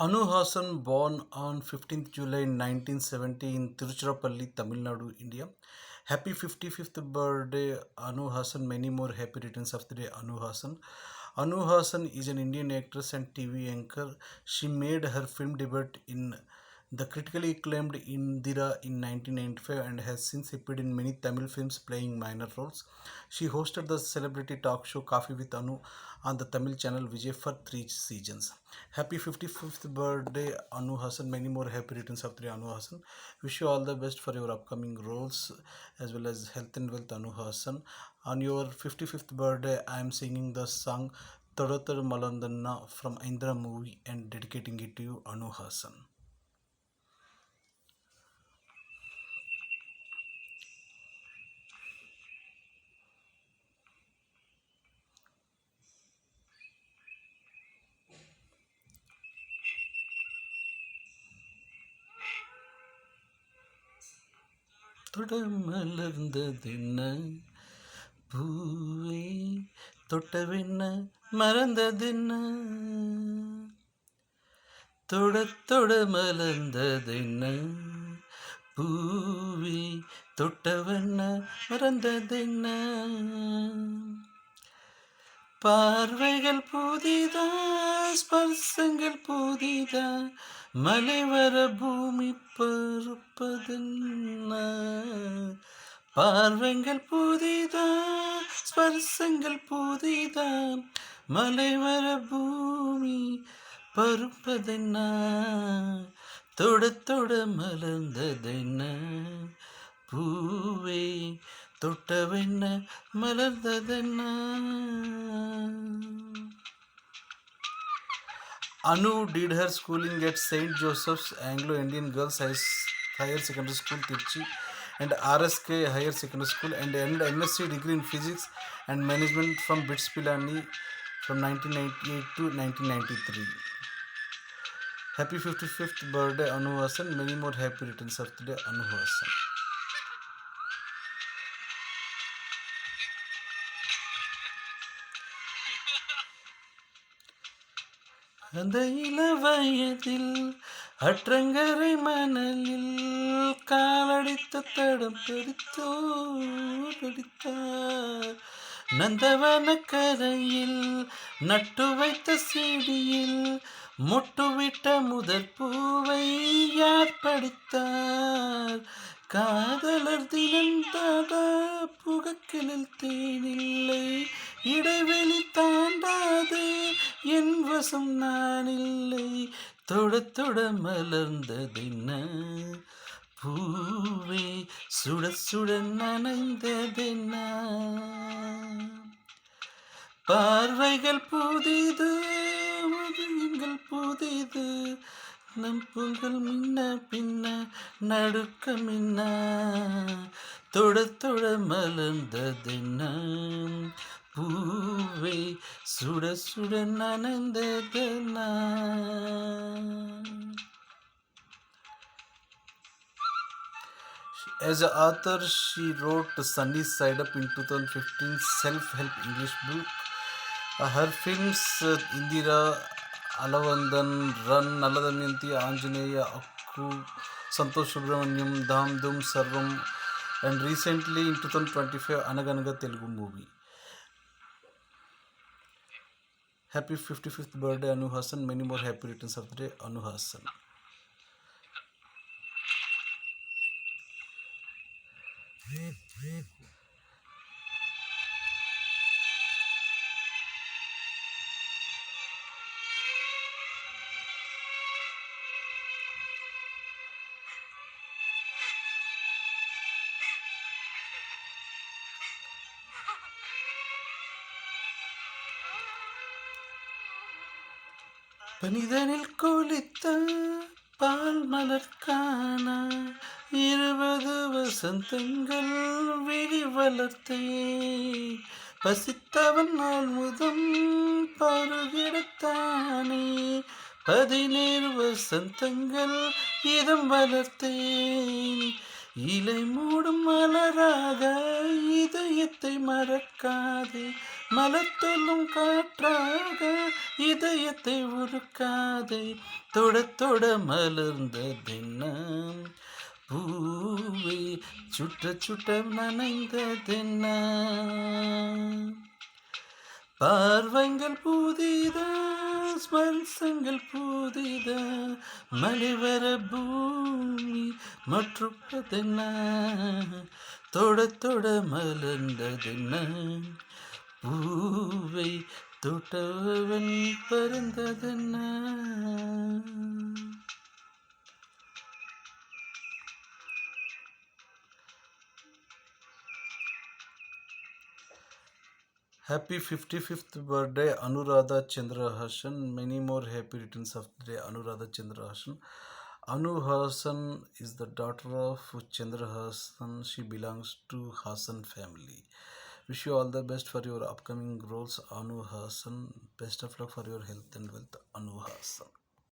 Anu Hassan, born on 15th July 1970 in Tiruchirappalli, Tamil Nadu, India. Happy 55th birthday, Anu Hassan. Many more happy returns of the day, Anu Hassan. Anu Hassan is an Indian actress and TV anchor. She made her film debut in the critically acclaimed Indira in 1995 and has since appeared in many Tamil films playing minor roles. She hosted the celebrity talk show Coffee with Anu on the Tamil channel Vijay for 3 seasons. Happy 55th birthday, Anu Hassan. Many more happy returns of the day, Anu Hassan. Wish you all the best for your upcoming roles as well as health and wealth, Anu Hassan. On your 55th birthday, I am singing the song Todatar Malandanna from Indra movie and dedicating it to you, Anu Hassan. தொடமலர்ந்ததென்ன பூவே தொட்டவென்ன மறந்ததென்ன தொட மலர்ந்ததென்ன பூவே தொட்டவென்ன மறந்ததென்ன பார்வைகள் புதிதா ஸ்பர்சங்கள் புதிதா மலைவர பூமி பருப்பதென்ன பார்வைகள் புதிதா ஸ்பர்சங்கள் புதிதா மலைவர பூமி பருப்பதென்ன தொட மலர்ந்ததென்ன பூவே தொட்டவென்ன மலர்ந்ததென்ன. Anu did her schooling at St. Joseph's Anglo-Indian Girls Higher Secondary School, Tirchi, and RSK Higher Secondary School, and earned MSc degree in Physics and Management from BITS Pilani from 1998 to 1993. Happy 55th birthday, Anu Hassan. Many more happy returns of the day, Anu Hassan. அந்த இளவயதில் அற்றங்கரை மணலில் காலடித்த தடம் பெரித்தோடித்தார் நந்தவன கரையில் நட்டு வைத்த செடியில் மொட்டுவிட்ட முதற் பூவை யார் படித்தார் காதலர் தினந்தாடா புகக்கிளில் தேனில்லை இடைவெளி தாண்டாது என் வசம் நான் இல்லை தொட மலர்ந்ததென்ன பூவே சுட நனைந்ததென்ன பார்வைகள் புதிது உதயங்கள் புதிது நம் புகழ் மின்ன பின்ன நடுக்க மின்ன தொட மலர்ந்ததென்ன பூவே சுட நனைந்ததென்ன. As an author, she wrote Sunny Side Up in 2015 self-help English book. Her films Indira, Alavandan, Run, Naladamayanti, Anjaneya, Akku, Santosh Subramanyam, Dham Dhum Sarvam, and recently in 2025 Anaganaga Telugu movie. Happy 55th birthday, Anu Hassan. Many more happy returns of the day, Anu Hassan. பனிதனில் குளித்த பால் மலர்கான 20 வசந்தங்கள் விழி வளர்த்தே பசித்தவன் நாள் முதம் பருகிடத்தானே 17 வசந்தங்கள் இதம் வளர்த்தேன் இலை மூடும் மலராக இதயத்தை மறக்காதே, மலர்த்தொல்லும் காற்றாக இதயத்தை உருக்காதே, தொட தொட மலர்ந்ததென்ன பூவே, சுட்ட சுட்ட நனைந்ததென்ன, பார்வைங்கள் புதிதா, ஸ்பர்சங்கள் புதிதா, மலைவர பூமி மற்றுப்பதென்ன, தொட தொட மலர்ந்ததென்ன பூவை, தொட்டவன் பறந்ததென்ன. Happy 55th birthday Anuradha Chandrahasan. Many more happy returns of the day Anuradha Chandrahasan. Anu Hasan is the daughter of Chandra Hasan. She belongs to Hasan family. Wish you all the best for your upcoming roles, Anu Hasan. Best of luck for your health and wealth, Anu Hasan.